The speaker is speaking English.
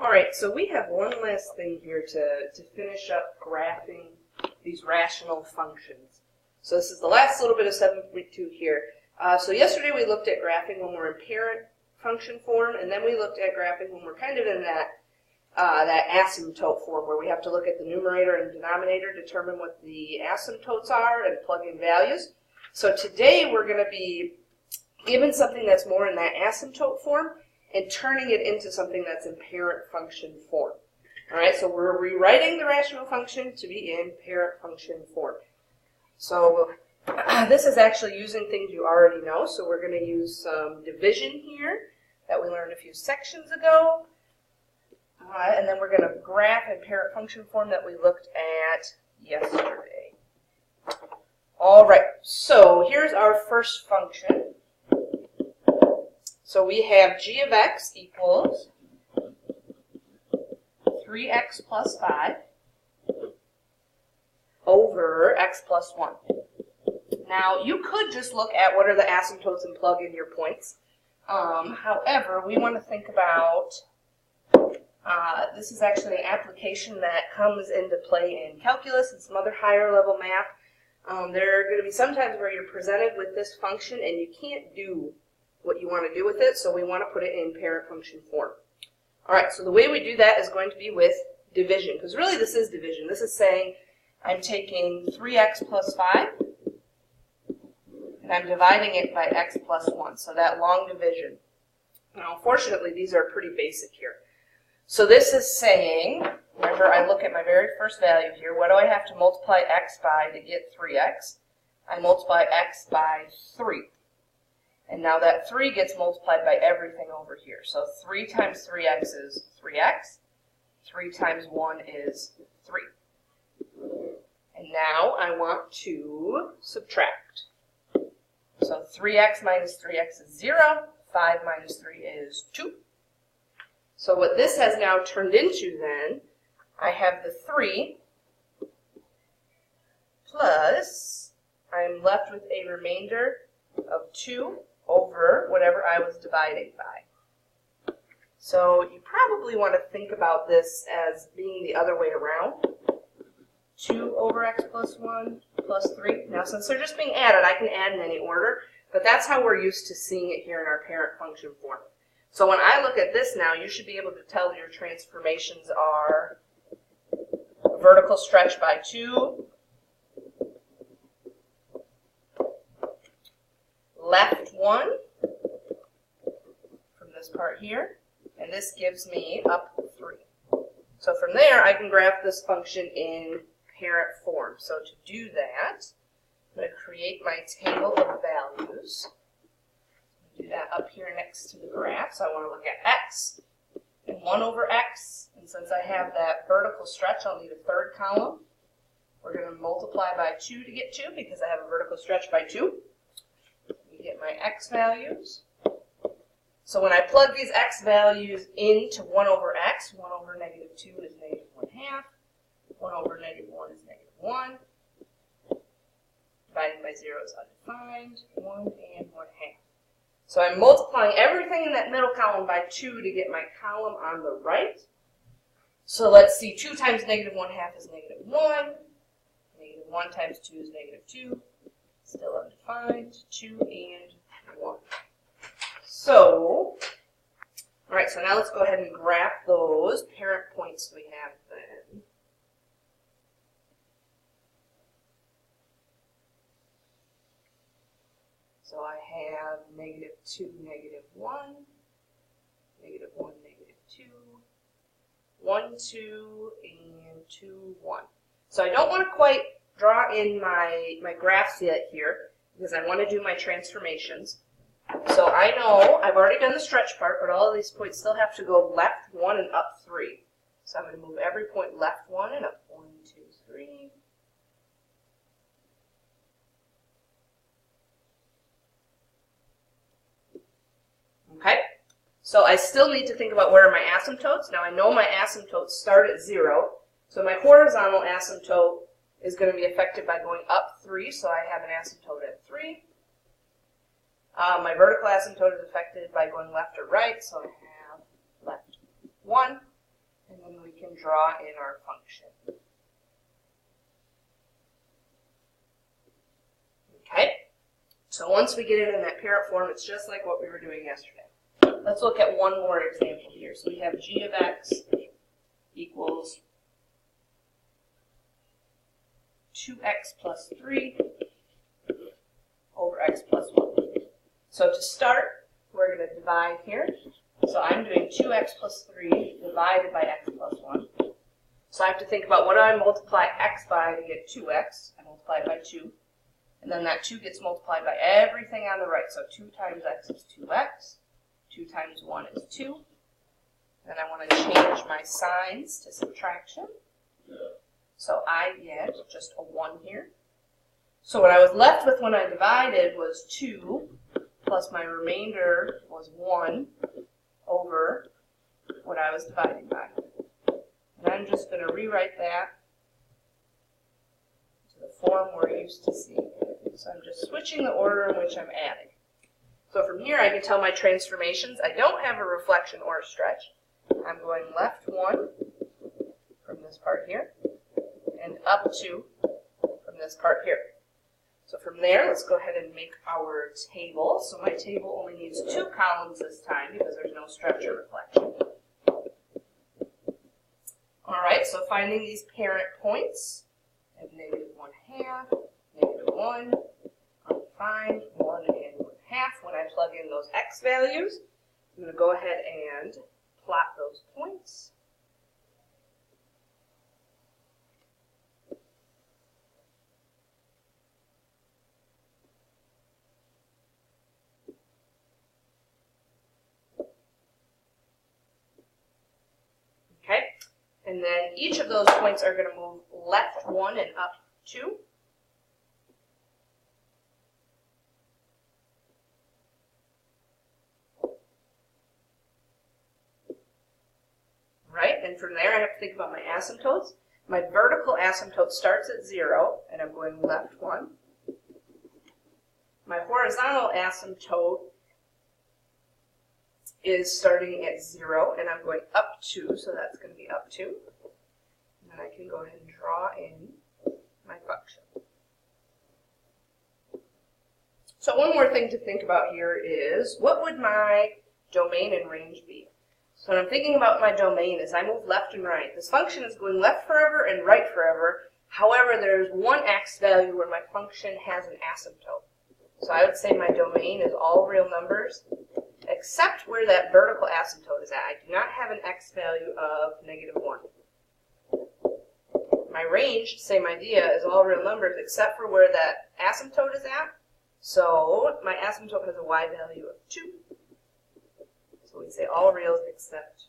All right, so we have one last thing here to finish up graphing these rational functions. So this is the last little bit of 7.2 here. So yesterday we looked at graphing when we're in parent function form, and then we looked at graphing when we're kind of in that asymptote form where we have to look at the numerator and denominator, determine what the asymptotes are, and plug in values. So today we're going to be given something that's more in that asymptote form and turning it into something that's in parent function form. All right, so we're rewriting the rational function to be in parent function form. So this is actually using things you already know. So we're going to use some division here that we learned a few sections ago. And then we're going to graph in parent function form that we looked at yesterday. All right, so here's our first function. So we have g of x equals 3x plus 5 over x plus 1. Now, you could just look at what are the asymptotes and plug in your points. However, we want to think about, this is actually an application that comes into play in calculus and some other higher level math. There are going to be some times where you're presented with this function and you can't do what you want to do with it, so we want to put it in parent function form. All right, so the way we do that is going to be with division, because really this is division. This is saying I'm taking 3x plus 5, and I'm dividing it by x plus 1, so that long division. Now, unfortunately, these are pretty basic here. So this is saying, remember I look at my very first value here, what do I have to multiply x by to get 3x? I multiply x by 3. And now that 3 gets multiplied by everything over here. So 3 times 3x is 3x. 3 times 1 is 3. And now I want to subtract. So 3x minus 3x is 0. 5 minus 3 is 2. So what this has now turned into then, I have the 3 plus, I'm left with a remainder of 2 over whatever I was dividing by. So you probably want to think about this as being the other way around. 2 over x plus 1 plus 3. Now since they're just being added, I can add in any order, but that's how we're used to seeing it here in our parent function form. So when I look at this now, you should be able to tell your transformations are vertical stretch by 2, left 1 from this part here, and this gives me up 3. So from there, I can graph this function in parent form. So to do that, I'm going to create my table of values. Do that up here next to the graph. So I want to look at x and 1 over x. And since I have that vertical stretch, I'll need a third column. We're going to multiply by 2 to get 2 because I have a vertical stretch by 2. We get my x values. So when I plug these x values into 1 over x, 1 over negative 2 is negative 1/2. 1 over negative 1 is negative 1. Dividing by 0 is undefined. 1 and 1/2. So I'm multiplying everything in that middle column by 2 to get my column on the right. So let's see, 2 times negative 1/2 is negative 1. Negative 1 times 2 is negative 2. Still undefined. 2 and 1. So, all right, so now let's go ahead and graph those parent points we have then. So I have negative 2, negative 1, negative 1, negative 2, 1, 2, and 2, 1. So I don't want to quite draw in my graphs yet here because I want to do my transformations. So I know I've already done the stretch part, but all of these points still have to go left 1 and up 3. So I'm going to move every point left 1 and up 1, 2, 3. Okay, so I still need to think about where are my asymptotes. Now I know my asymptotes start at 0, so my horizontal asymptote is going to be affected by going up 3, so I have an asymptote at 3. My vertical asymptote is affected by going left or right, so I have left 1. can draw in our function. Okay, so once we get it in that parent form, it's just like what we were doing yesterday. Let's look at one more example here. So we have g of x equals 2x plus 3 over x plus 1. So to start, we're going to divide here. So I'm doing 2x plus 3 divided by x plus 1. So I have to think about what do I multiply x by to get 2x. I multiply it by 2. And then that 2 gets multiplied by everything on the right. So 2 times x is 2x. 2 times 1 is 2. Then I want to change my signs to subtraction. So I get just a 1 here. So what I was left with when I divided was 2 plus my remainder was 1 over what I was dividing by. And I'm just going to rewrite that to the form we're used to seeing. So I'm just switching the order in which I'm adding. So from here I can tell my transformations. I don't have a reflection or a stretch. I'm going left 1 from this part here and up 2 from this part here. So from there, let's go ahead and make our table. So my table only needs 2 columns this time because there's no stretch or reflection. All right, so finding these parent points, I have -1/2, -1, I'm fine, 1 and 1/2. When I plug in those x values, I'm going to go ahead and plot those points. Okay, and then each of those points are going to move left 1 and up 2. Right, and from there I have to think about my asymptotes. My vertical asymptote starts at 0, and I'm going left 1. My horizontal asymptote is starting at 0, and I'm going up 2, so that's going to be up 2. And then I can go ahead and draw in my function. So one more thing to think about here is, what would my domain and range be? So when I'm thinking about my domain, as I move left and right, this function is going left forever and right forever. However, there's one x value where my function has an asymptote. So I would say my domain is all real numbers, except where that vertical asymptote is at. I do not have an x value of -1. My range, same idea, is all real numbers, except for where that asymptote is at. So my asymptote has a y value of 2. So we say all reals except